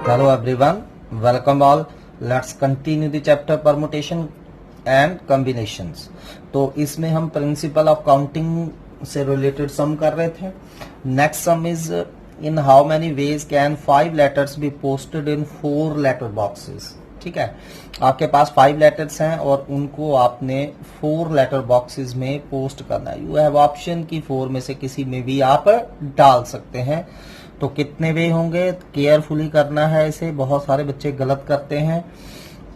Hello everyone, welcome all. Let's continue the chapter permutation and combinations. तो इसमें हम principle of counting से related sum कर रहे थे. Next sum is in how many ways can 5 letters be posted in 4 letter boxes. ठीक है, आपके पास 5 लेटर्स हैं और उनको आपने 4 लेटर बॉक्सेस में पोस्ट करना है. यू हैव ऑप्शन की 4 में से किसी में भी आप डाल सकते हैं. तो कितने वे होंगे, केयरफुली करना है इसे. बहुत सारे बच्चे गलत करते हैं.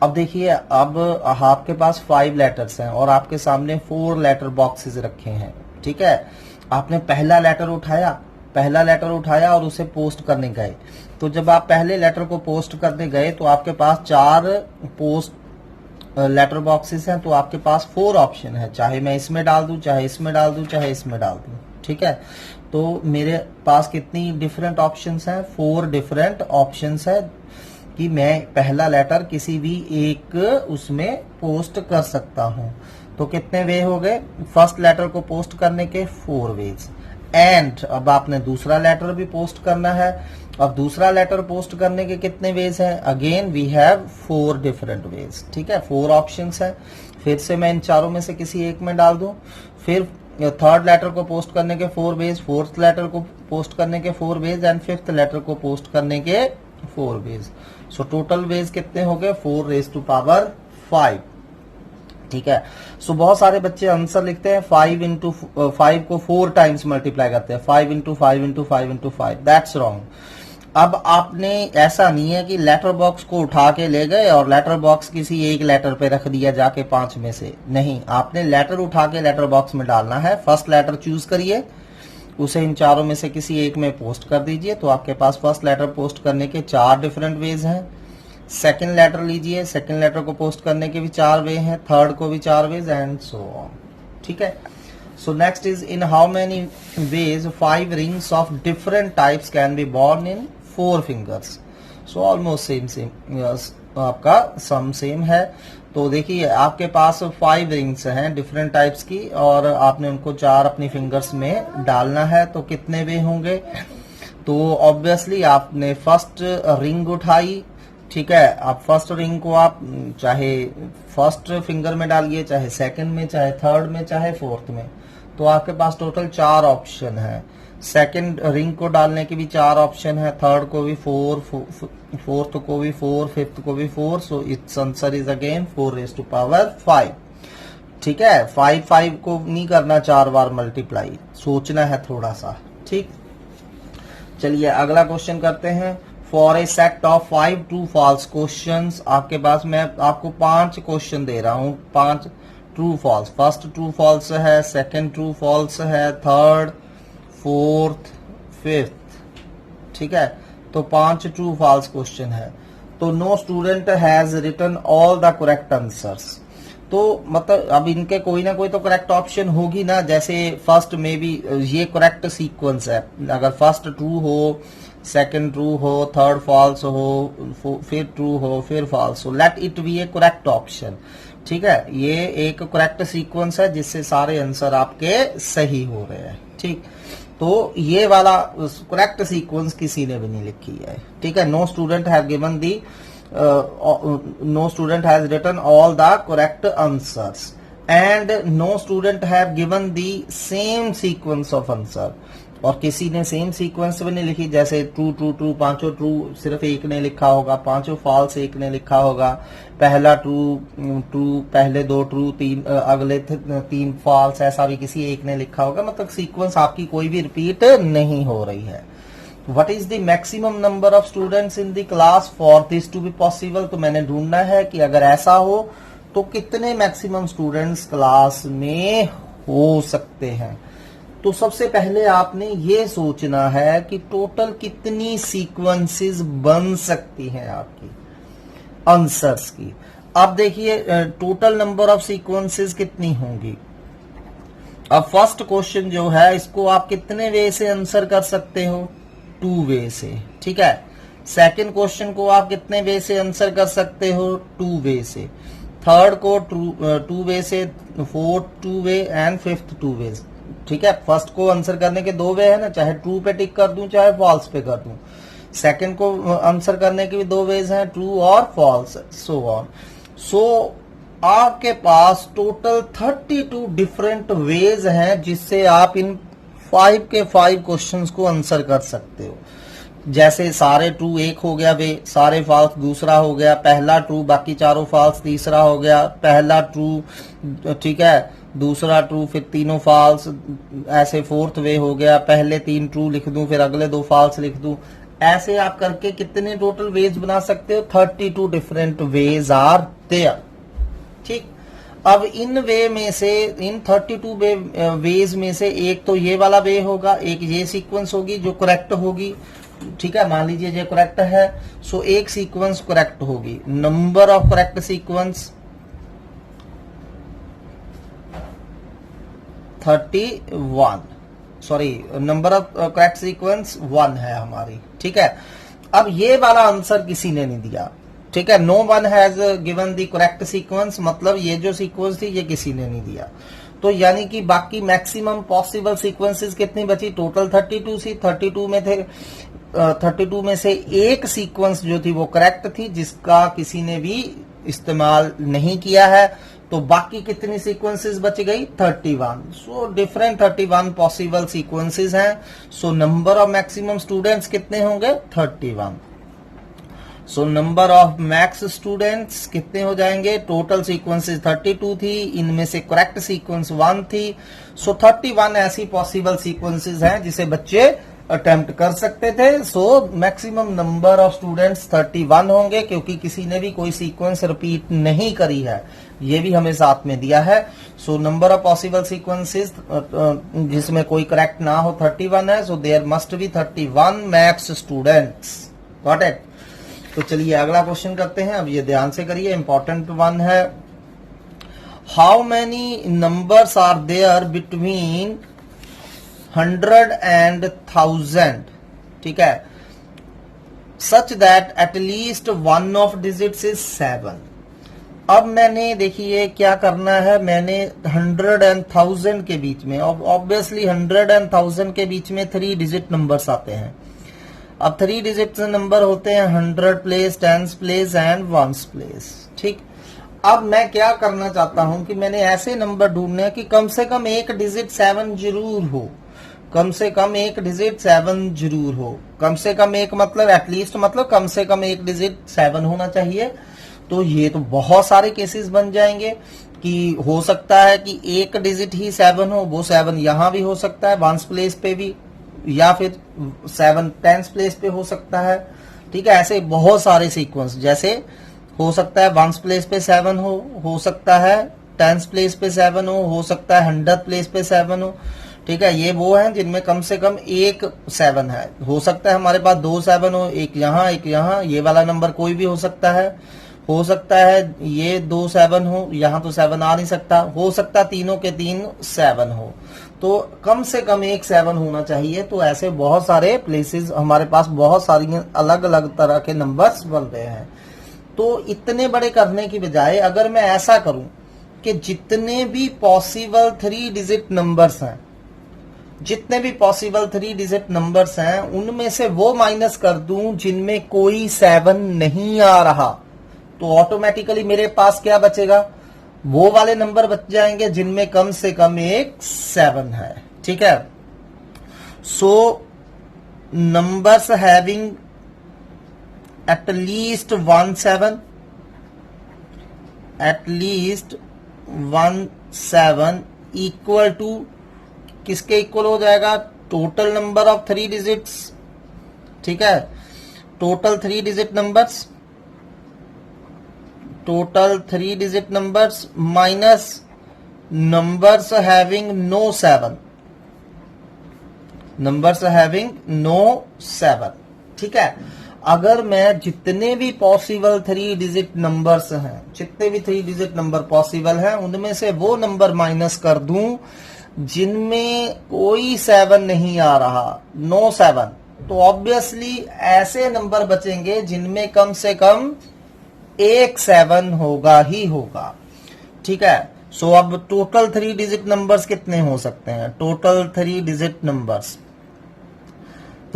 अब देखिए, अब आपके पास 5 लेटर्स हैं और आपके सामने 4 लेटर बॉक्सेस रखे हैं. ठीक है, आपने पहला लेटर उठाया और उसे पोस्ट करने गए. तो जब आप पहले लेटर को पोस्ट करने गए तो आपके पास 4 पोस्ट लेटर बॉक्सेस हैं. तो आपके पास 4 ऑप्शन है, चाहे मैं इसमें डाल दूं, चाहे इसमें डाल दूं, चाहे इसमें डाल दूं. ठीक है, तो मेरे पास कितनी डिफरेंट ऑप्शंस हैं? 4 डिफरेंट ऑप्शंस है कि मैं पहला लेटर किसी भी एक उसमें पोस्ट कर सकता हूं. तो कितने वे हो गए? फर्स्ट लेटर को पोस्ट करने के 4 वेज. एंड अब आपने दूसरा लेटर भी पोस्ट करना है. अब दूसरा लेटर पोस्ट करने के कितने वेज हैं? Again we have 4 different ways. ठीक है, 4 ऑप्शंस है. फिर से मैं इन चारों में से किसी एक में डाल दूं. फिर थर्ड लेटर को पोस्ट करने के 4 वेज, फोर्थ लेटर को पोस्ट करने के 4 वेज एंड फिफ्थ लेटर को पोस्ट करने के 4 वेज. सो टोटल वेज कितने हो गए? 4 रेज टू पावर 5. ठीक है, सो बहुत सारे बच्चे आंसर लिखते हैं 5 को 4 टाइम्स मल्टीप्लाई करते हैं. 5 into 5 into 5 into 5. That's wrong. अब आपने ऐसा नहीं है कि लेटर बॉक्स को उठा के ले गए और लेटर बॉक्स किसी एक लेटर पे रख दिया जाके 5 में से. नहीं, आपने लेटर उठा के लेटर बॉक्स में डालना है. फर्स्ट लेटर चूज करिए, उसे इन चारों में से किसी एक में पोस्ट कर दीजिए. तो आपके पास फर्स्ट लेटर पोस्ट करने के 4 डिफरेंट वेज हैं. सेकंड लेटर लीजिए, सेकंड लेटर को पोस्ट करने के भी 4 वे हैं. थर्ड को भी 4 वेज एंड सो ऑन. ठीक है, so next is in how many veg 5 rings of different types can be born in 4 fingers. So almost same आपका सम सेम है. तो देखिए, आपके पास 5 रिंग्स हैं डिफरेंट टाइप्स की और आपने उनको 4 अपनी फिंगर्स में डालना है. तो कितने वे होंगे? तो ऑब्वियसली आपने फर्स्ट रिंग उठाई. ठीक है, आप फर्स्ट रिंग को आप चाहे फर्स्ट फिंगर में डालिए, चाहे सेकंड में, चाहे थर्ड में, चाहे फोर्थ में. तो आपके पास टोटल 4 ऑप्शन है. सेकंड रिंग को डालने के भी 4 ऑप्शन है. थर्ड को भी 4, फोर्थ को भी 4, फिफ्थ को भी 4. So its answer is again 4 raise to power 5. ठीक है, 5 को नहीं करना 4 बार मल्टीप्लाई, सोचना है थोड़ा सा. ठीक, चलिए अगला क्वेश्चन करते हैं. For a set of 5 true false questions, आपके पास मैं आपको 5 क्वेश्चन दे रहा हूं. 5 true false. First true false है, सेकंड ट्रू फॉल्स है, थर्ड, फोर्थ, फिफ्थ. ठीक है, तो 5 ट्रू फॉल्स क्वेश्चन है. तो no student has written all the correct answers. तो मतलब अब इनके कोई ना कोई तो करेक्ट ऑप्शन होगी ना. जैसे फर्स्ट में भी ये करेक्ट सीक्वेंस है. अगर फर्स्ट ट्रू हो, सेकंड ट्रू हो, थर्ड फॉल्स हो, फिर ट्रू हो, फिर फॉल्स हो, let it be A correct option. ठीक है, ये एक करेक्ट सीक्वेंस है जिससे सारे आंसर आपके सही हो रहे हैं. ठीक, तो ये वाला करेक्ट सीक्वेंस किसी ने भी नहीं लिखी है. ठीक है, no student have given the no student has written all the correct answers and no student have given the same sequence of answer. और किसी ने सेम सीक्वेंस भी नहीं लिखी. जैसे ट्रू ट्रू ट्रू, 5 ट्रू सिर्फ एक ने लिखा होगा, 5 फॉल्स एक ने लिखा होगा, पहला ट्रू ट्रू, पहले 2 ट्रू, 3 अगले 3 फॉल्स, ऐसा भी किसी एक ने लिखा होगा. मतलब सीक्वेंस आपकी कोई भी रिपीट नहीं हो रही है. What is the maximum number of students in the class for this to be possible? तो मैंने ढूंढना है कि अगर ऐसा हो तो कितने मैक्सिमम स्टूडेंट्स क्लास में हो सकते हैं. तो सबसे पहले आपने ये सोचना है कि टोटल कितनी सीक्वेंसेस बन सकती हैं आपकी आंसर्स की. अब देखिए, टोटल नंबर ऑफ सीक्वेंसेस कितनी होंगी. अब फर्स्ट क्वेश्चन जो है, इसको आप कितने वे से आंसर कर सकते हो? 2 वे से. ठीक है, सेकंड क्वेश्चन को आप कितने वे से आंसर कर सकते हो? 2 वे से. थर्ड को 2 वे से, फोर्थ 2 वे एंड फिफ्थ 2 वे. ठीक है, फर्स्ट को आंसर करने के 2 वे है ना, चाहे ट्रू पे टिक कर दूं, चाहे फॉल्स पे कर दूं. सेकंड को आंसर करने के भी दो वेज हैं, ट्रू और फॉल्स, सो ऑन। सो आपके पास टोटल 32 डिफरेंट वेज हैं जिससे आप इन 5 के 5 क्वेश्चंस को आंसर कर सकते हो। जैसे सारे ट्रू एक हो गया वे, सारे फॉल्स दूसरा हो गया, पहला ट्रू बाकी चारों फॉल्स तीसरा हो गया, पहला ट्रू, ठीक है, दूसरा ट्रू फिर तीनों फॉल्स, ऐसे फोर्थ वे हो गया, पहले 3 ट्रू लिख दूं फिर अगले 2 फॉल्स लिख दूं। ऐसे आप करके कितने टोटल वेज बना सकते हो? 32 डिफरेंट वेज आर देयर। ठीक, अब इन वे में से, इन 32 वेज में से एक तो ये वाला वे होगा, एक ये सीक्वेंस होगी जो करेक्ट होगी। ठीक है, मान लीजिए ये करेक्ट है, सो एक सीक्वेंस करेक्ट होगी। Number of correct sequence 31, sorry, number of correct sequence 1 है हमारी। ठीक है, अब ये वाला आंसर किसी ने नहीं दिया। ठीक है, no one has given the correct sequence, मतलब ये जो सीक्वेंस थी ये किसी ने नहीं दिया। तो यानी कि बाकी मैक्सिमम पॉसिबल सीक्वेंसेस कितनी बची? टोटल 32 सी, 32 में थे, 32 में से एक सीक्वेंस जो थी वो करेक्ट थी जिसका किसी ने भी इस्तेमाल नहीं किया है। तो बाकी कितनी सीक्वेंसेस बच गई? 31। सो डिफरेंट 31 पॉसिबल सीक्वेंसेस हैं। सो नंबर ऑफ मैक्सिमम स्टूडेंट्स कितने होंगे? 31। सो नंबर ऑफ मैक्स स्टूडेंट्स कितने हो जाएंगे? टोटल सीक्वेंसेस 32 थी, इनमें से करेक्ट सीक्वेंस 1 थी। सो 31 ऐसी पॉसिबल सीक्वेंसेस हैं जिसे बच्चे अटेम्प्ट कर सकते थे। So maximum number of students 31 होंगे, क्योंकि किसी ने भी कोई सीक्वेंस रिपीट नहीं करी है, ये भी हमें साथ में दिया है। So number of possible sequences जिसमें कोई करेक्ट ना हो 31 है। So there must be 31 max students. Got it? तो चलिए अगला क्वेश्चन करते हैं। अब ये ध्यान से करिए, इंपॉर्टेंट वन है। How many numbers are there between 100 and 1000? ठीक है, such that at least one of digits is 7। अब मैंने, देखिए क्या करना है, मैंने 100 and 1000 के बीच में, ऑब्वियसली 100 and 1000 के बीच में 3 डिजिट नंबर्स आते हैं। अब 3 डिजिट नंबर होते हैं 100 प्लेस, 10 प्लेस एंड 1 प्लेस। ठीक, अब मैं क्या करना चाहता हूं कि मैंने ऐसे नंबर ढूंढने हैं कि कम से कम एक डिजिट 7 जरूर हो, कम से कम एक डिजिट 7 जरूर हो। कम से कम एक मतलब एटलीस्ट, मतलब कम से कम एक डिजिट 7 होना चाहिए। तो ये तो बहुत सारे केसेस बन जाएंगे कि हो सकता है कि एक डिजिट ही 7 हो, वो 7 यहां भी हो सकता है 1 प्लेस पे भी, या फिर 7 10 प्लेस पे हो सकता है। ठीक है, ऐसे बहुत सारे सीक्वेंस, जैसे हो सकता है 1 प्लेस पे 7 हो सकता है 10 प्लेस पे 7 हो सकता है 100 प्लेस पे 7 हो। ठीक है, ये वो हैं जिनमें कम से कम एक 7 है। हो सकता है हमारे पास 2 7 हो, एक यहाँ एक यहाँ, ये वाला नंबर कोई भी हो सकता है ये 2 7 हो, यहाँ तो 7 आ नहीं सकता, हो सकता तीनों के 3 7 हो। तो कम से कम एक 7 होना चाहिए। तो ऐसे बहुत सारे प्लेसेस हमारे पास, बहुत सारी अलग अलग तरह के नंबर्स बन रहे हैं। तो इतने बड़े करने की बजाय अगर मैं ऐसा करूं कि जितने भी पॉसिबल 3 डिजिट नंबर्स हैं, जितने भी पॉसिबल 3 डिजिट नंबर्स हैं, उनमें से वो माइनस कर दूं जिनमें कोई 7 नहीं आ रहा, तो ऑटोमेटिकली मेरे पास क्या बचेगा? वो वाले नंबर बच जाएंगे जिनमें कम से कम एक 7 है। ठीक है, so numbers having at least 1 7, at least 1 7 equal to किसके इक्वल हो जाएगा? Total number of 3 digits. ठीक है, total 3 digit numbers, total 3 digit numbers minus numbers having no 7, numbers having no 7। ठीक है, अगर मैं जितने भी पॉसिबल 3 डिजिट नंबर्स हैं, जितने भी 3 डिजिट नंबर पॉसिबल हैं, उनमें से वो नंबर माइनस कर दूं जिनमें कोई 7 नहीं आ रहा, नो 7, तो ऑब्वियसली ऐसे नंबर बचेंगे जिनमें कम से कम एक 7 होगा ही होगा। ठीक है, सो अब टोटल 3 डिजिट नंबर्स कितने हो सकते हैं? टोटल 3 डिजिट नंबर्स,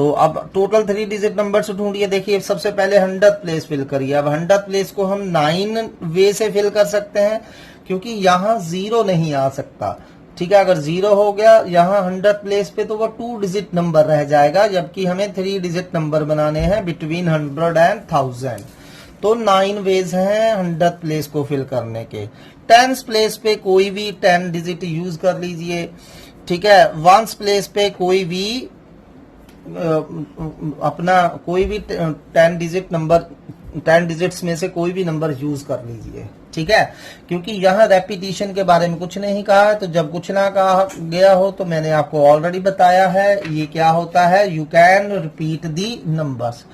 तो अब टोटल 3 डिजिट नंबर से ढूंढिए। देखिए सबसे पहले 100th प्लेस फिल करिए। अब 100th प्लेस को हम 9 वे से फिल कर सकते हैं, क्योंकि यहाँ 0 नहीं आ सकता। ठीक है, अगर 0 हो गया यहाँ 100th प्लेस पे तो वो 2 डिजिट नंबर रह जाएगा, जबकि हमें 3 डिजिट नंबर बनाने हैं बिटवीन 100 एंड 1000। तो 9 वेज हैं 100th प्लेस को फिल करने के। 10th प्लेस पे कोई भी 10 डिजिट यूज कर लीजिए। ठीक है, 1st प्लेस पे कोई भी अपना कोई भी 10 डिजिट नंबर, 10 डिजिट्स में से कोई भी नंबर यूज कर लीजिए। ठीक है, क्योंकि यहाँ रेपिटेशन के बारे में कुछ नहीं कहा है, तो जब कुछ ना कहा गया हो तो मैंने आपको ऑलरेडी बताया है ये क्या होता है, you can repeat the numbers.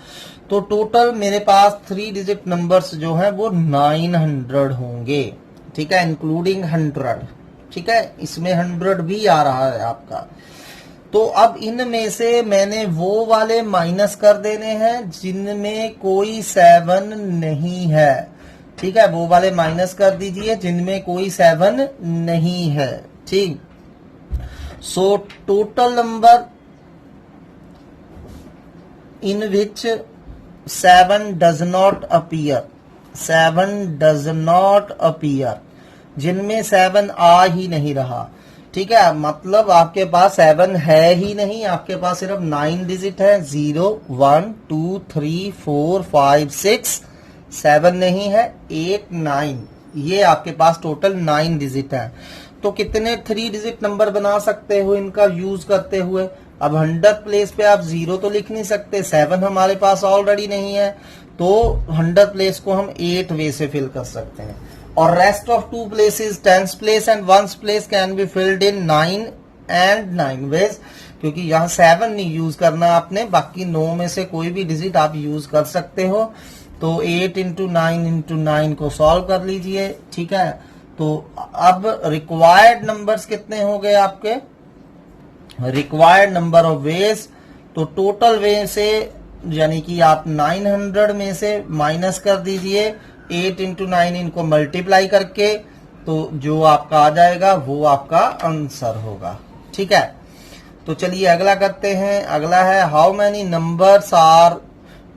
तो टोटल मेरे पास 3 डिजिट नंबर्स जो है वो 900 होंगे। ठीक है, इंक्लूडिंग 100। ठीक है, इसमें 100 भी आ रहा है आपका। तो अब इनमें से मैंने वो वाले माइनस कर देने हैं जिनमें कोई 7 नहीं है। ठीक है, वो वाले माइनस कर दीजिए जिनमें कोई 7 नहीं है। ठीक, so total number in which 7 does not appear, 7 does not appear, जिनमें 7 आ ही नहीं रहा। ठीक है, मतलब आपके पास 7 है ही नहीं, आपके पास सिर्फ 9 डिजिट है। 0 1 2 3 4 5 6, 7 नहीं है, 8 9, ये आपके पास टोटल 9 डिजिट है। तो कितने 3 डिजिट नंबर बना सकते हो इनका यूज करते हुए? अब 100th प्लेस पे आप 0 तो लिख नहीं सकते, 7 हमारे पास ऑलरेडी नहीं है, तो 100th प्लेस को हम 8 वे से फिल कर सकते हैं। और rest of 2 places, 10th place and 1st place can be filled in 9 and 9 ways, क्योंकि यहाँ 7 नहीं यूज करना आपने, बाकी 9 में से कोई भी डिजिट आप यूज कर सकते हो। तो 8 इंटू 9 इंटू 9 को सॉल्व कर लीजिए। ठीक है, तो अब रिक्वायर्ड नंबर्स कितने हो गए आपके? रिक्वायर्ड नंबर ऑफ वेज, तो टोटल वे से यानी कि आप 900 में से माइनस कर दीजिए 8 इंटू 9, इनको मल्टीप्लाई करके, तो जो आपका आ जाएगा वो आपका आंसर होगा। ठीक है, तो चलिए अगला करते हैं। अगला है how many numbers are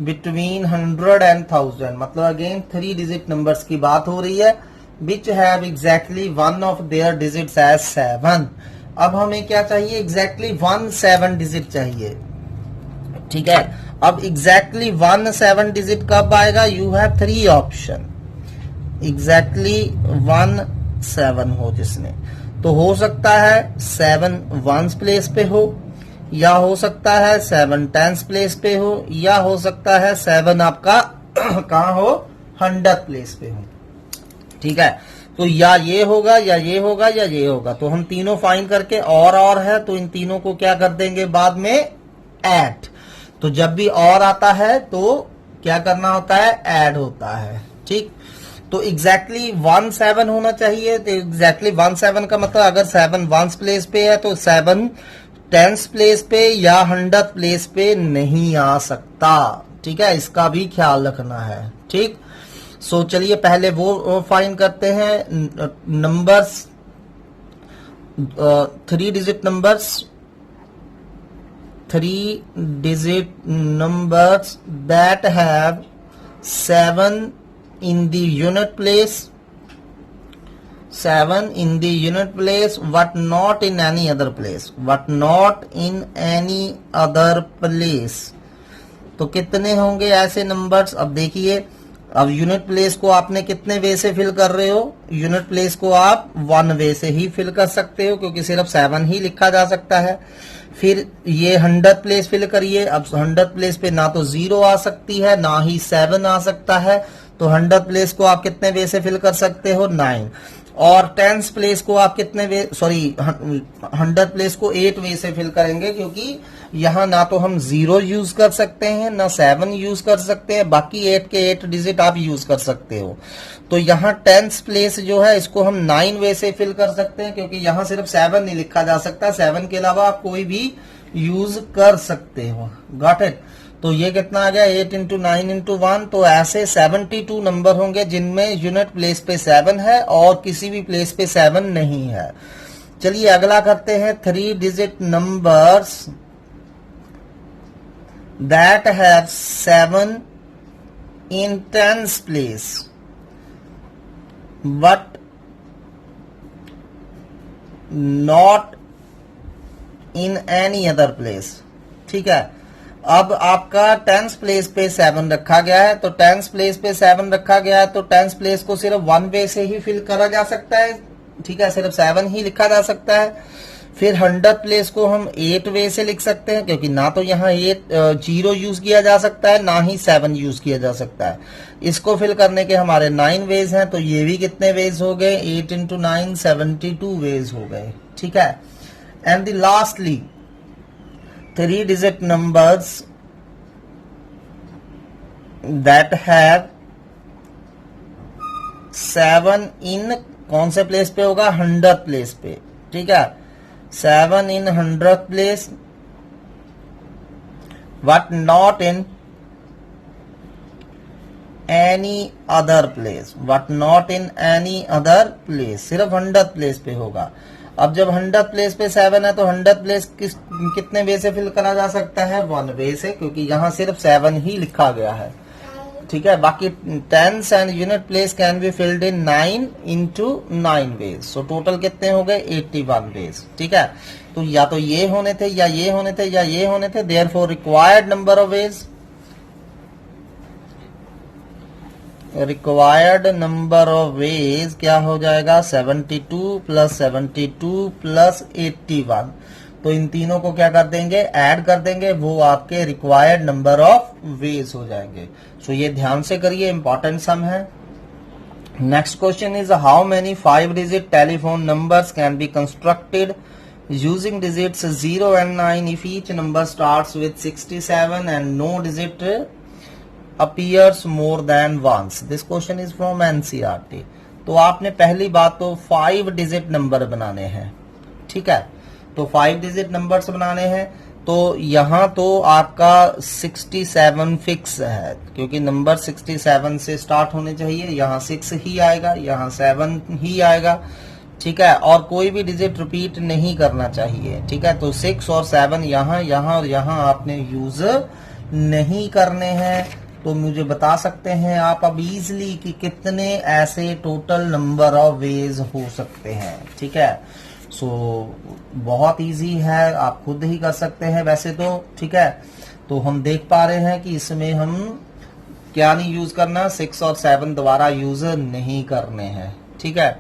between 100 and 1000, मतलब अगेन 3 डिजिट नंबर्स की बात हो रही है, which have exactly one of their digits as 7। अब हमें क्या चाहिए? एग्जैक्टली 1 7 डिजिट चाहिए। ठीक है, अब एग्जैक्टली 1 7 डिजिट कब आएगा? You have 3 option. एग्जैक्टली 1 7 हो जिसमें, तो हो सकता है 7 1st प्लेस पे हो, या हो सकता है 7 10th प्लेस पे हो, या हो सकता है 7 आपका कहाँ हो? 100th प्लेस पे हो। ठीक है, तो या ये होगा या ये होगा या ये होगा, तो हम तीनों फाइंड करके और है, तो इन तीनों को क्या कर देंगे बाद में? ऐड। तो जब भी और आता है तो क्या करना होता है? ऐड होता है। ठीक, तो एग्जैक्टली 1 7 होना चाहिए। तो एग्जैक्टली 1 7 का मतलब अगर 7 1st प्लेस पे है तो 7 10th प्लेस पे या 100th प्लेस पे नहीं आ सकता। ठीक है, इसका भी ख्याल रखना है। ठीक, सो चलिए पहले वो फाइंड करते हैं numbers, 3 digit numbers, 3 digit numbers that have 7 in the unit place, 7 in the unit place, but not in any other place, but not in any other place। तो कितने होंगे ऐसे नंबर्स? अब देखिए, अब यूनिट प्लेस को आपने कितने वे से फिल कर रहे हो? यूनिट प्लेस को आप 1 वे से ही फिल कर सकते हो, क्योंकि सिर्फ 7 ही लिखा जा सकता है। फिर ये 100th प्लेस फिल करिए। अब 100th प्लेस पे ना तो 0 आ सकती है ना ही 7 आ सकता है, तो 100th प्लेस को आप कितने वे से फिल कर सकते हो? 9। और 10th प्लेस को आप कितने वे, सॉरी 100th प्लेस को 8 वे से फिल करेंगे, क्योंकि यहाँ ना तो हम 0 यूज कर सकते हैं ना 7 यूज कर सकते हैं, बाकी 8 के 8 डिजिट आप यूज कर सकते हो। तो यहाँ 10th प्लेस जो है इसको हम 9 वे से फिल कर सकते हैं, क्योंकि यहाँ सिर्फ 7 नहीं लिखा जा सकता, 7 के अलावा आप कोई भी यूज कर सकते हो। Got it? तो ये कितना आ गया? 8 इंटू 9 इंटू 1, तो ऐसे 72 नंबर होंगे जिनमें यूनिट प्लेस पे 7 है और किसी भी प्लेस पे 7 नहीं है। चलिए अगला करते हैं 3 digit numbers that have 7 in tens place but not in any other place। ठीक है, अब आपका टेंस प्लेस पे 7 रखा गया है, तो टेंस प्लेस पे 7 रखा गया है, तो टेंस प्लेस को सिर्फ 1 वे से ही फिल करा जा सकता है। ठीक है, सिर्फ 7 ही लिखा जा सकता है। फिर 100 प्लेस को हम 8 वे से लिख सकते हैं, क्योंकि ना तो यहाँ 0 यूज किया जा सकता है, ना ही 7 यूज किया जा सकता है। इसको फिल करने के हमारे 9 वेज हैं, तो ये भी कितने वेज हो गए, 8 इंटू 9 72 वेज हो गए। ठीक है, and the lastly 3 digit numbers that have 7 इन कौन से प्लेस पे होगा, 100 प्लेस पे। ठीक है, 7 in 100th place but not in any other place, but not in any other place, सिर्फ 100th प्लेस पे होगा। अब जब 100th प्लेस पे 7 है, तो 100th प्लेस कितने वे से फिल करा जा सकता है, 1 वे से, क्योंकि यहाँ सिर्फ 7 ही लिखा गया है। ठीक है, बाकी tens and unit place can be filled in 9 into 9 ways. So total कितने हो गए, 81 वेज। ठीक है, तो या तो ये होने थे, या ये होने थे, या ये होने थे। Therefore required number of veg, required number of veg क्या हो जाएगा, 72 प्लस 72 प्लस 81। तो इन तीनों को क्या कर देंगे, ऐड कर देंगे, वो आपके रिक्वायर्ड नंबर ऑफ वेज हो जाएंगे। सो ये ध्यान से करिए, इंपॉर्टेंट सम है। Next question is how many 5 digit telephone numbers can be constructed using digits 0 and 9 if each number starts with 67 and no digit appears more than once। This question is from NCERT। तो आपने पहली बात तो 5 digit number बनाने हैं। ठीक है, तो 5 डिजिट नंबर्स बनाने हैं, तो यहां तो आपका 67 फिक्स है, क्योंकि नंबर 67 से स्टार्ट होने चाहिए। यहाँ 6 ही आएगा, यहाँ 7 ही आएगा। ठीक है, और कोई भी डिजिट रिपीट नहीं करना चाहिए। ठीक है, तो 6 और 7 यहाँ, यहाँ और यहाँ आपने यूज नहीं करने हैं। तो मुझे बता सकते हैं आप अब इजीली कि कितने ऐसे टोटल नंबर ऑफ वेज हो सकते हैं। ठीक है, सो बहुत इजी है, आप खुद ही कर सकते हैं वैसे तो। ठीक है, तो हम देख पा रहे हैं कि इसमें हम क्या नहीं यूज करना, 6 और 7 दोबारा यूज नहीं करने हैं। ठीक है,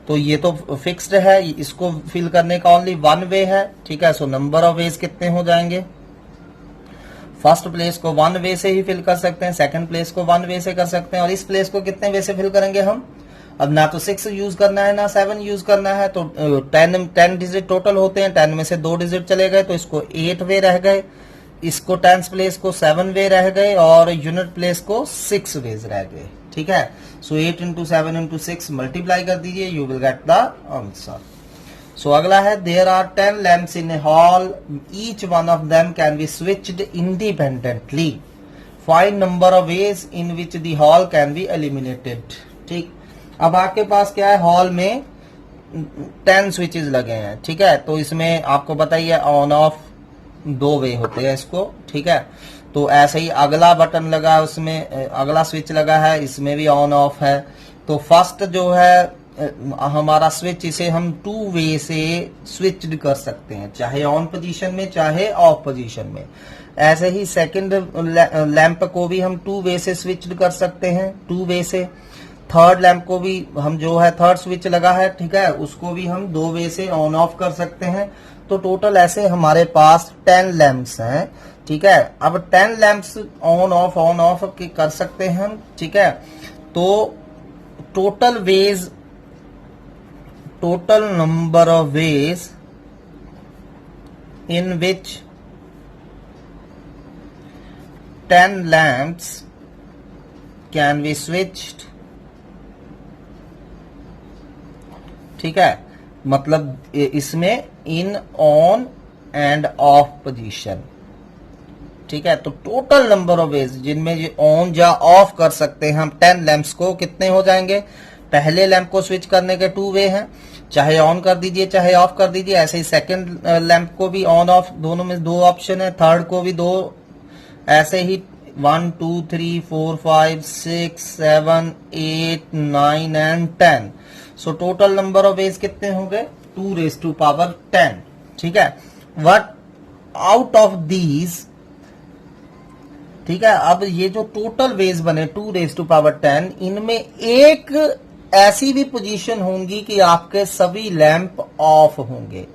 तो ये तो फिक्स्ड है, इसको फिल करने का ओनली 1 वे है। ठीक है, सो नंबर ऑफ वेज कितने हो जाएंगे, फर्स्ट प्लेस को 1 वे से ही फिल कर सकते हैं, सेकंड प्लेस को 1 वे से कर सकते हैं, और इस प्लेस को कितने वे से फिल करेंगे हम। अब ना तो 6 यूज करना है, ना 7 यूज करना है, तो 10 डिजिट टोटल होते हैं, 10 में से 2 डिजिट चले गए, तो इसको 8 वे रह गए, इसको टेंस प्लेस को 7 वे रह गए, और यूनिट प्लेस को 6 वेज रह गए। ठीक है, सो 8 इंटू 7 इंटू 6 मल्टीप्लाई कर दीजिए, you will get the answer. So अगला है, there are 10 lamps in a hall, each one of them can be switched independently, find number of ways in which the hall can be eliminated. ठीक, अब आपके पास क्या है, hall में 10 switches लगे हैं। ठीक है, तो इसमें आपको पता ही है ऑन ऑफ 2 वे होते हैं इसको। ठीक है, तो ऐसे ही अगला बटन लगा है, उसमें अगला स्विच लगा है, इसमें भी ऑन ऑफ है। तो फर्स्ट जो है हमारा स्विच, इसे हम 2 वे से स्विच्ड कर सकते हैं, चाहे ऑन पोजीशन में चाहे ऑफ पोजीशन में। ऐसे ही सेकंड लैंप को भी हम 2 वे से स्विच्ड कर सकते हैं, 2 वे से। थर्ड लैंप को भी हम जो है थर्ड स्विच लगा है, ठीक है, उसको भी हम 2 वे से ऑन ऑफ कर सकते हैं। तो टोटल ऐसे हमारे पास 10 लैंप्स हैं। ठीक है, अब 10 लैंप्स ऑन ऑफ कर सकते हैं हम। ठीक है, तो total number of ways in which 10 lamps can be switched. ठीक है, मतलब इसमें इन, ऑन एंड ऑफ पोजीशन। ठीक है, तो टोटल नंबर ऑफ वेज जिनमें ये ऑन या ऑफ कर सकते हैं हम 10 लैंप्स को, कितने हो जाएंगे। पहले लैंप को स्विच करने के 2 वे हैं, चाहे ऑन कर दीजिए चाहे ऑफ कर दीजिए। ऐसे ही सेकंड लैंप को भी ऑन ऑफ दोनों में 2 ऑप्शन है, थर्ड को भी 2 ऐसे ही 1 2 3 4 5 6 7 8 9 and 10। So total number of veg कितने होंगे? 2 रेज टू पावर 10। ठीक है, वट आउट ऑफ दीज, ठीक है, अब ये जो टोटल वेज बने 2 रेज टू पावर 10, इनमें एक ऐसी भी पोजीशन होंगी कि आपके सभी लैंप ऑफ होंगे।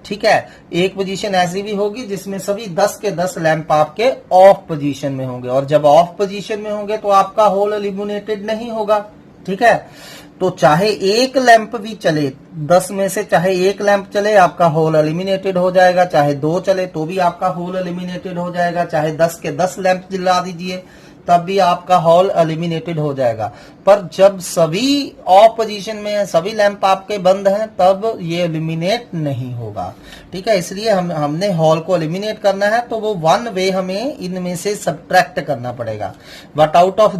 ठीक है, एक पोजीशन ऐसी भी होगी जिसमें सभी 10 के 10 लैंप आपके ऑफ पोजीशन में होंगे, और जब ऑफ पोजीशन में होंगे तो आपका होल इल्यूमिनेटेड नहीं होगा। ठीक है, तो चाहे एक लैंप भी चले, 10 में से चाहे एक लैंप चले आपका होल एलिमिनेटेड हो जाएगा, चाहे 2 चले तो भी आपका होल एलिमिनेटेड हो जाएगा, चाहे 10 के 10 लैंप जला दीजिए तब भी आपका होल एलिमिनेटेड हो जाएगा। पर जब सभी ऑफ पोजीशन में है, सभी लैंप आपके बंद हैं, तब ये एलिमिनेट नहीं होगा। ठीक है, इसलिए हमने होल को एलिमिनेट करना है तो वो वन वे हमें इनमें से सब्ट्रैक्ट करना पड़ेगा। But out of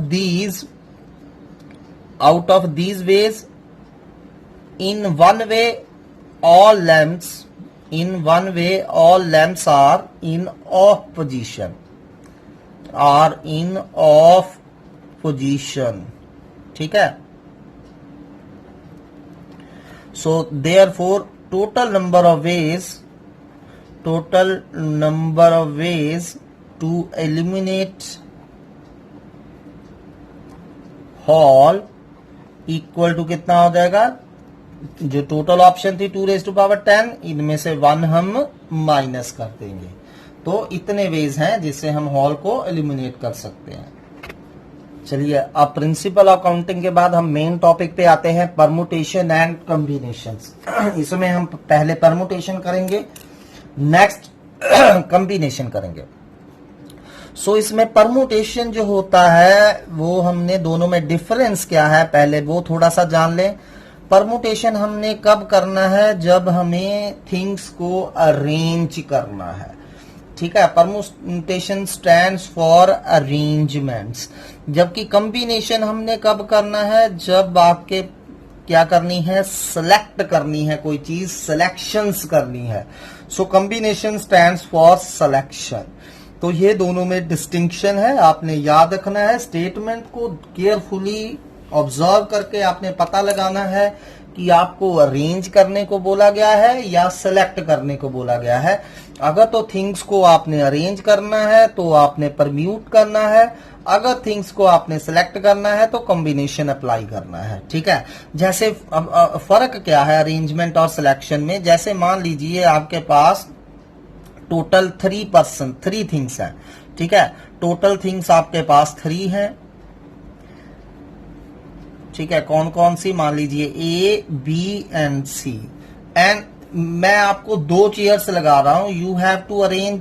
these ways, in one way all lamps are in off position, ठीक है। So therefore total number of ways to eliminate Hall equal to कितना हो जाएगा? जो टोटल ऑप्शन थी 2 रेज टू पावर 10, इनमें से 1 हम माइनस कर देंगे। तो इतने वेज हैं जिससे हम हॉल को एलिमिनेट कर सकते हैं। चलिए, अब प्रिंसिपल ऑफ काउंटिंग के बाद हम मेन टॉपिक पे आते हैं, परमुटेशन एंड कॉम्बिनेशंस। इसमें हम पहले परमुटेशन करेंगे, नेक्स्ट कॉम्बिनेशन करेंगे। सो इसमें परमुटेशन जो होता है वो हमने दोनों में डिफरेंस क्या है पहले वो थोड़ा सा जान लें। परमुटेशन हमने कब करना है? जब हमें थिंग्स को अरेंज करना है। ठीक है, परमुटेशन स्टैंड्स फॉर अरेंजमेंट्स। जबकि कॉम्बिनेशन हमने कब करना है? जब आपके क्या करनी है? सेलेक्ट करनी है, कोई चीज सिलेक्शंस करनी है। So combination stands for selection. तो ये दोनों में डिस्टिंक्शन है, आपने याद रखना है। स्टेटमेंट को केयरफुली ऑब्जर्व करके आपने पता लगाना है कि आपको अरेंज करने को बोला गया है या सेलेक्ट करने को बोला गया है। अगर तो थिंग्स को आपने अरेंज करना है तो आपने परम्यूट करना है, अगर थिंग्स को आपने सेलेक्ट करना है तो कॉम्बिनेशन अप्लाई करना है। ठीक है, जैसे फर्क क्या है अरेंजमेंट और सिलेक्शन में? जैसे मान लीजिए आपके पास टोटल 3 थिंग्स हैं। ठीक है, टोटल थिंग्स आपके पास 3 हैं। ठीक है, कौन कौन सी? मान लीजिए A, B and C। And मैं आपको 2 चेयर्स लगा रहा हूं। You have to arrange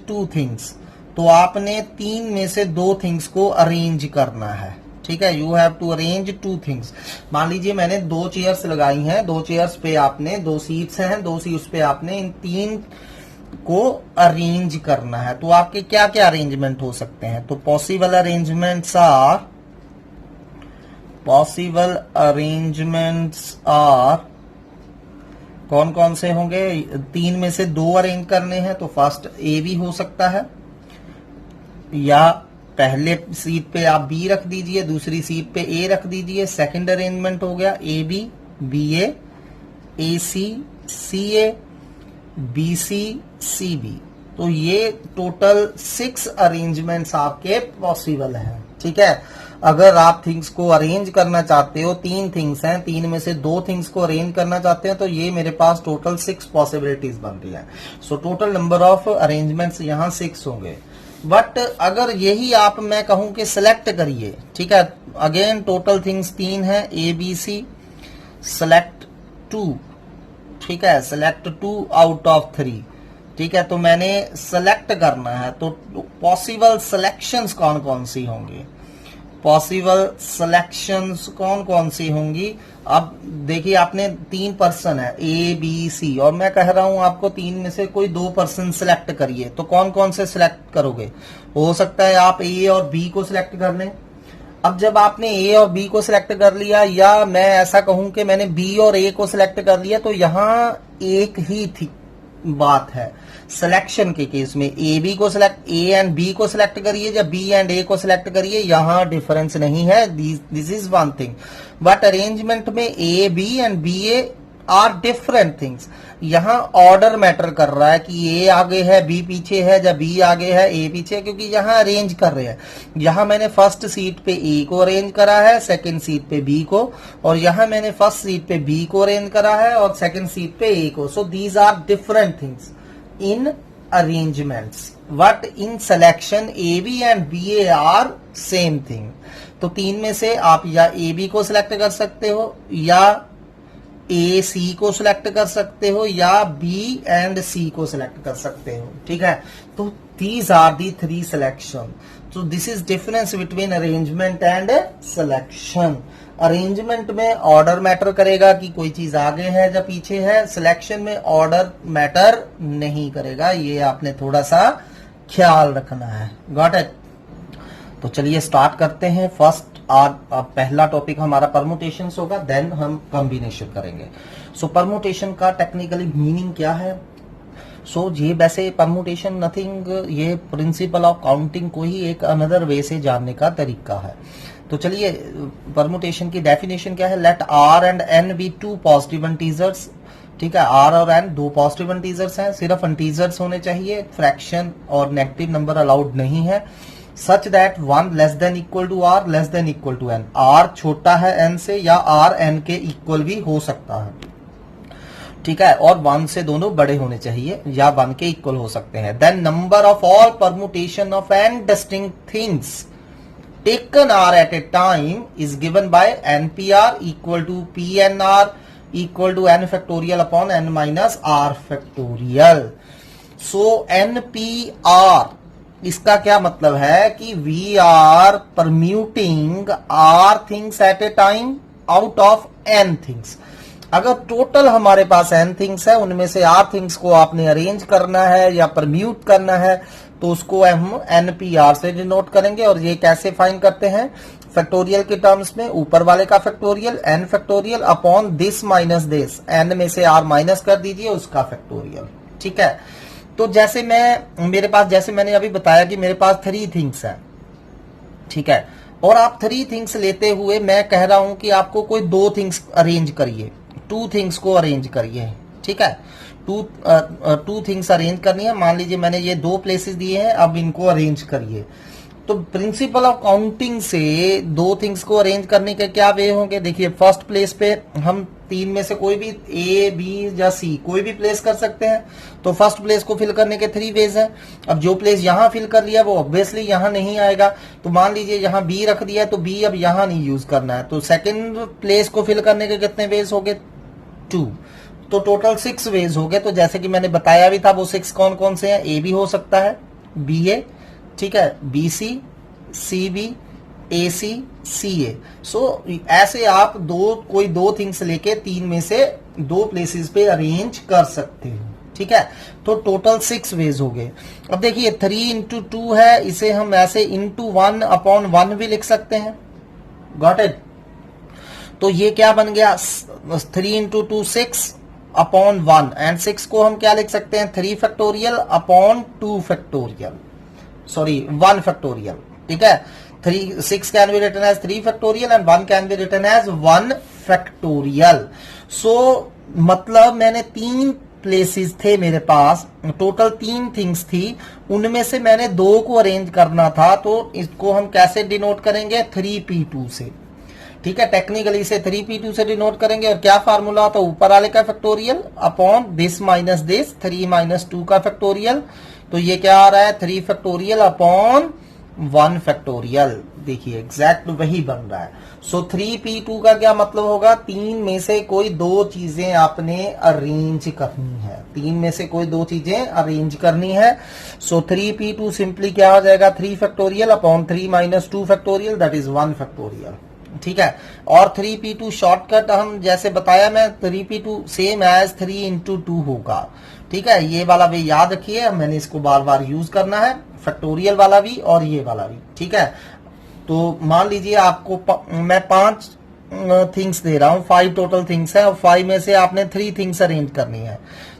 2 things. तो आपने 3 में से 2 थिंग्स को अरेंज करना है। ठीक है, you have to arrange 2 things. मान लीजिए मैंने 2 चेयर्स लगाई हैं, 2 चेयर्स पे आपने 2 सीट्स हैं, 2 सीट्स पे आपने इन 3 को अरेंज करना है। तो आपके क्या क्या अरेंजमेंट हो सकते हैं? तो पॉसिबल अरेंजमेंट्स आर कौन कौन से होंगे? 3 में से 2 अरेंज करने हैं तो फर्स्ट ए भी हो सकता है, या पहले सीट पे आप बी रख दीजिए, दूसरी सीट पे ए रख दीजिए। सेकंड अरेंजमेंट हो गया A B, B A C, C A, B C B. तो ये टोटल 6 अरेंजमेंट्स आपके पॉसिबल हैं। ठीक है, अगर आप थिंग्स को अरेंज करना चाहते हो, 3 थिंग्स हैं, 3 में से 2 थिंग्स को अरेंज करना चाहते हैं, तो ये मेरे पास टोटल 6 पॉसिबिलिटीज बन रही है। So total number of arrangements यहाँ 6 होंगे। बट अगर यही आप मैं कहूं कि सिलेक्ट करिए, ठीक है, अगेन टोटल थिंग्स 3 है, ए बी सी, सेलेक्ट 2। ठीक है, सेलेक्ट 2 आउट ऑफ 3। ठीक है, तो मैंने सेलेक्ट करना है, तो पॉसिबल सिलेक्शंस कौन कौन सी होंगी? पॉसिबल सिलेक्शंस कौन कौन सी होंगी? अब देखिए, आपने 3 पर्सन है ए बी सी, और मैं कह रहा हूं आपको 3 में से कोई 2 पर्सन सिलेक्ट करिए। तो कौन कौन से सिलेक्ट करोगे? हो सकता है आप ए और बी को सिलेक्ट कर लें। अब जब आपने ए और बी को सिलेक्ट कर लिया, या मैं ऐसा कहूं कि मैंने बी और ए को सिलेक्ट कर लिया, तो यहां एक ही बात है। सिलेक्शन के केस में ए बी को सिलेक्ट, ए एंड बी को सिलेक्ट करिए या बी एंड ए को सिलेक्ट करिए, यहां डिफरेंस नहीं है, this is one thing. But arrangement में A B and B A are different things. यहां ऑर्डर मैटर कर रहा है कि ए आगे है बी पीछे है या बी आगे है ए पीछे, क्योंकि यहां अरेंज कर रहे हैं। यहां मैंने फर्स्ट सीट पे ए को अरेंज करा है, सेकंड सीट पे बी को, और यहां मैंने फर्स्ट सीट पे बी को अरेंज करा है और सेकंड सीट पे ए को। So these are different things in arrangements, but in selection A B and B A are same thing. तो तीन में से आप या ए बी को सिलेक्ट कर सकते हो, या ए सी को सिलेक्ट कर सकते हो, या बी एंड सी को सिलेक्ट कर सकते हो। ठीक है, तो these are the three selection. तो this is difference between arrangement and selection. Arrangement में ऑर्डर मैटर करेगा कि कोई चीज आगे है या पीछे है, सिलेक्शन में ऑर्डर मैटर नहीं करेगा, ये आपने थोड़ा सा ख्याल रखना है। Got it? तो चलिए स्टार्ट करते हैं। फर्स्ट पहला टॉपिक हमारा परमुटेशंस होगा, देन हम कॉम्बिनेशन करेंगे। सो परमुटेशन का टेक्निकली मीनिंग क्या है? सो ये वैसे परमुटेशन नथिंग, ये प्रिंसिपल ऑफ काउंटिंग को ही एक अनदर वे से जानने का तरीका है। तो चलिए परमुटेशन की डेफिनेशन क्या है? Let r and n be two positive integers. ठीक है, आर और एन दो पॉजिटिव इंटीजर्स हैं, सिर्फ इंटीजर्स होने चाहिए, फ्रैक्शन और नेगेटिव नंबर अलाउड नहीं है। Such that one less than equal to r, less than equal to n. R छोटा है एन से, या आर एन के इक्वल भी हो सकता है। ठीक है, और वन से दोनों बड़े होने चाहिए या वन के इक्वल हो सकते हैं। Then number of all permutation of n distinct things taken r at a time is given by NPR equal to PNR equal to n factorial upon n minus r factorial. So NPR इसका क्या मतलब है कि we are permuting r things at a time out of n things. अगर total हमारे पास n things है, उनमें से r थिंग्स को आपने अरेंज करना है या परम्यूट करना है, तो उसको हम NPR से डिनोट करेंगे। और ये कैसे फाइंड करते हैं? फैक्टोरियल के टर्म्स में ऊपर वाले का factorial n factorial upon this minus this, n में से r माइनस कर दीजिए उसका फैक्टोरियल। ठीक है, तो जैसे मेरे पास, जैसे मैंने अभी बताया कि मेरे पास थ्री थिंग्स है। ठीक है, और आप थ्री थिंग्स लेते हुए मैं कह रहा हूं कि आपको कोई दो थिंग्स अरेंज करिए, टू थिंग्स को अरेंज करिए। ठीक है, टू थिंग्स अरेंज करनी है। मान लीजिए मैंने ये दो प्लेसेस दिए हैं, अब इनको अरेंज करिए। तो प्रिंसिपल ऑफ काउंटिंग से दो थिंग्स को अरेंज करने के क्या वे होंगे? देखिए, फर्स्ट प्लेस पे हम तीन में से कोई भी ए बी या सी कोई भी प्लेस कर सकते हैं। तो फर्स्ट प्लेस को फिल करने के थ्री वेज हैं। अब जो प्लेस यहां फिल कर लिया वो ऑब्वियसली यहां नहीं आएगा। तो मान लीजिए यहां बी रख दिया, तो बी अब यहां नहीं यूज करना है। तो सेकंड प्लेस को फिल करने के कितने वेज हो गए? 2। तो टोटल 6 वेज हो गए। तो जैसे कि मैंने बताया भी था, वो 6 कौन कौन से हैं? ए बी हो सकता है, बी ए, ठीक है, बी सी बी, ए सी ए। सो ऐसे आप कोई दो थिंग्स लेके तीन में से दो प्लेसेस पे अरेंज कर सकते हो। ठीक है, तो टोटल 6 वेज हो गए। अब देखिए 3 इंटू 2 है, इसे हम ऐसे इंटू 1 अपॉन 1 भी लिख सकते हैं। Got it? तो ये क्या बन गया? 3 इंटू 2 6 अपॉन 1, एंड 6 को हम क्या लिख सकते हैं? 3 factorial upon 2 factorial, sorry 1 factorial. ठीक है, 6 can be written as 3 factorial and 1 can be written as 1 factorial. So मतलब मैंने 3 प्लेसेस थे मेरे पास, टोटल 3 थिंग्स थी, उनमें से मैंने 2 को अरेंज करना था। तो इसको हम कैसे डिनोट करेंगे? 3p2 से। ठीक है, टेक्निकली इसे 3p2 से डिनोट करेंगे। और क्या फार्मूला था? ऊपर वाले का factorial upon this minus this, 3 minus 2 का फैक्टोरियल। तो ये क्या आ रहा है? 3 फैक्टोरियल अपॉन 1 फैक्टोरियल। देखिए एग्जैक्ट वही बन रहा है। सो 3p2 का क्या मतलब होगा? 3 में से कोई दो चीजें आपने अरेंज करनी है। 3 में से कोई दो चीजें अरेंज करनी है। सो 3p2 सिंपली क्या हो जाएगा? 3 factorial upon 3 minus 2 factorial, that is 1 factorial. ठीक है, और 3p2 शॉर्टकट हम जैसे बताया मैं, 3p2 सेम एज 3 इंटू 2 होगा। ठीक है, ये वाला भी याद रखिए, मैंने इसको बार बार यूज करना है, फैक्टोरियल वाला भी और ये वाला भी। ठीक है, तो मान लीजिए आपको मैं 5 थिंग्स दे रहा हूं, 5 टोटल थिंग्स है, और 5 में से आपने 3 थिंग्स अरेंज करनी है।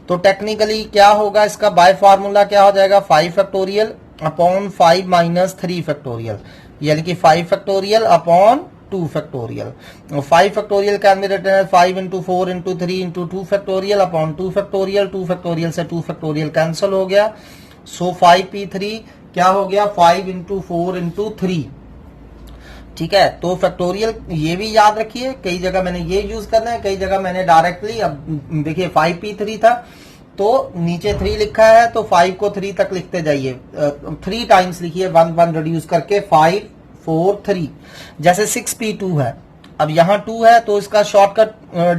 तो टेक्निकली क्या होगा इसका बाय फार्मूला क्या हो जाएगा 5 फैक्टोरियल अपॉन 5 माइनस 3 फैक्टोरियल, यानी कि 5 factorial upon 2 factorial. 5 factorial can be written as 5 into 4 into 3 into 2 factorial upon 2 factorial. 2 factorial से 2 फैक्टोरियल कैंसिल हो गया, सो 5p3 क्या हो गया 5 इंटू 4 इंटू 3। ठीक है, तो फैक्टोरियल ये भी याद रखिए, कई जगह मैंने ये यूज करना है, कई जगह मैंने डायरेक्टली, अब देखिए 5p3 था तो नीचे 3 लिखा है तो 5 को 3 तक लिखते जाइए, 3 टाइम्स लिखिए, 1 1 रिड्यूस करके 5 4 3। जैसे 6p2 है, अब यहाँ 2 है तो इसका शॉर्टकट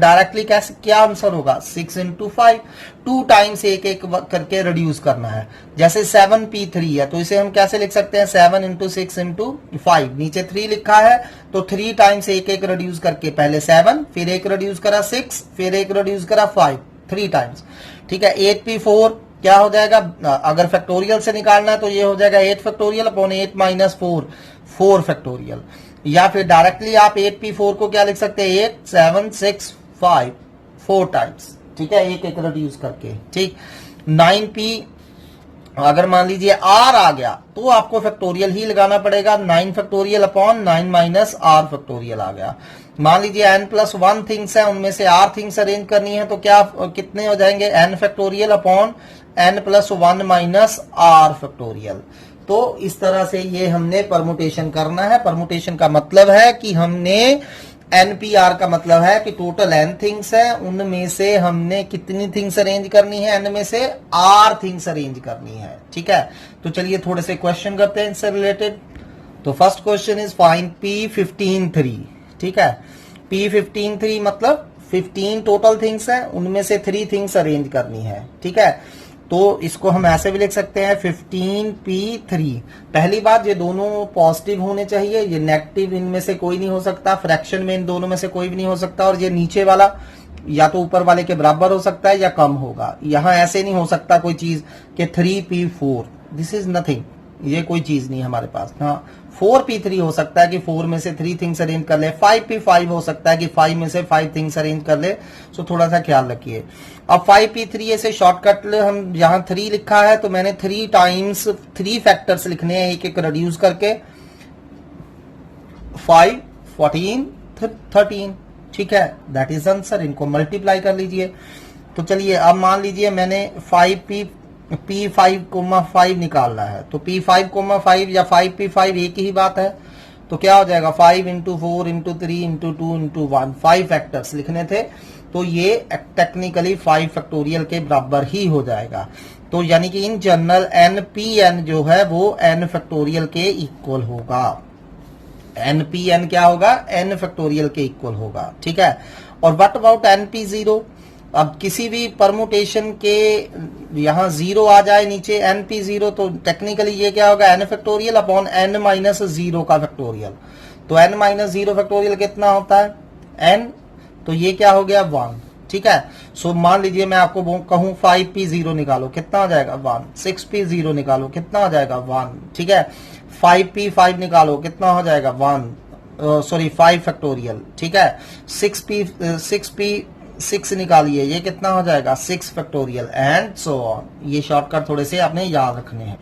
डायरेक्टली कैसे क्या आंसर होगा 6 इंटू 5, 2 टाइम्स एक एक करके रिड्यूस करना है। जैसे 7p3 है तो इसे हम कैसे लिख सकते हैं 7 इंटू 6 इंटू 5, नीचे 3 लिखा है तो 3 टाइम्स एक एक रिड्यूस करके, पहले 7 फिर एक रिड्यूस करा 6 फिर एक रिड्यूस करा 5, 3 टाइम्स। ठीक है, 8p4 क्या हो जाएगा, अगर फैक्टोरियल से निकालना है तो ये हो जाएगा 8 फैक्टोरियल अपॉन 8 माइनस 4, 4 फैक्टोरियल। या फिर डायरेक्टली आप 8p4 को क्या लिख सकते हैं 8 7 6 5, 4 टाइम्स। ठीक है, एक एक रिड्यूस करके। ठीक, 9p अगर मान लीजिए r आ गया तो आपको फैक्टोरियल ही लगाना पड़ेगा, 9 factorial upon 9 minus r factorial आ गया। मान लीजिए n+1 थिंग्स है, उनमें से r थिंग्स अरेंज करनी है तो क्या कितने हो जाएंगे n factorial upon n+1 minus r factorial. तो इस तरह से ये हमने परमुटेशन करना है। परमुटेशन का मतलब है कि हमने NPR का मतलब है कि टोटल n थिंग्स है, उनमें से हमने कितनी थिंग्स अरेंज करनी है, n में से r थिंग्स अरेंज करनी है। ठीक है, तो चलिए थोड़े से क्वेश्चन करते हैं इससे रिलेटेड। तो first question is find P15 ठीक है, P15 मतलब 15 टोटल थिंग्स है, उनमें से 3 थिंग्स अरेंज करनी है। ठीक है, तो इसको हम ऐसे भी लिख सकते हैं 15p3। पहली बात, ये दोनों पॉजिटिव होने चाहिए, ये नेगेटिव इनमें से कोई नहीं हो सकता, फ्रैक्शन में इन दोनों में से कोई भी नहीं हो सकता, और ये नीचे वाला या तो ऊपर वाले के बराबर हो सकता है या कम होगा। यहां ऐसे नहीं हो सकता कोई चीज कि 3p4, दिस इज नथिंग, ये कोई चीज नहीं हमारे पास। हाँ, 4p3 हो सकता है कि 4 में से 3 थिंग्स अरेंज कर ले, 5p5 हो सकता है कि 5 में से 5 थिंग्स अरेंज कर ले, सो थोड़ा सा ख्याल रखिए। अब 5p3 से शॉर्टकट हम यहाँ 3 लिखा है तो मैंने 3 टाइम्स 3 फैक्टर्स लिखने हैं, एक एक रिड्यूस करके 5 14 13। ठीक है, दैट इज आंसर, इनको मल्टीप्लाई कर लीजिए। तो चलिए अब मान लीजिए मैंने P5,5 निकालना है, तो P5,5 या 5p5 एक ही बात है, तो क्या हो जाएगा 5 into 4 into 3 into 2 into 1, 5 factors लिखने थे तो ये टेक्निकली 5 फैक्टोरियल के बराबर ही हो जाएगा। तो यानी कि इन जनरल NPN जो है वो n फैक्टोरियल के इक्वल होगा। NPN क्या होगा, n फैक्टोरियल के इक्वल होगा। ठीक है, और व्हाट अबाउट NP0, अब किसी भी परमुटेशन के यहां 0 आ जाए नीचे NP0 तो टेक्निकली ये क्या होगा n factorial upon n minus 0 का फैक्टोरियल। तो n माइनस 0 फैक्टोरियल कितना होता है n, तो ये क्या हो गया 1। ठीक है, सो मान लीजिए मैं आपको कहूं 5p0 निकालो, कितना हो जाएगा 1। 6p0 निकालो, कितना हो जाएगा 1। ठीक है, 5p5 निकालो, कितना हो जाएगा 5 फैक्टोरियल। ठीक है, 6p6 निकालिए, ये कितना हो जाएगा 6 फैक्टोरियल, एंड सो ऑन। ये शॉर्टकट थोड़े से आपने याद रखने हैं।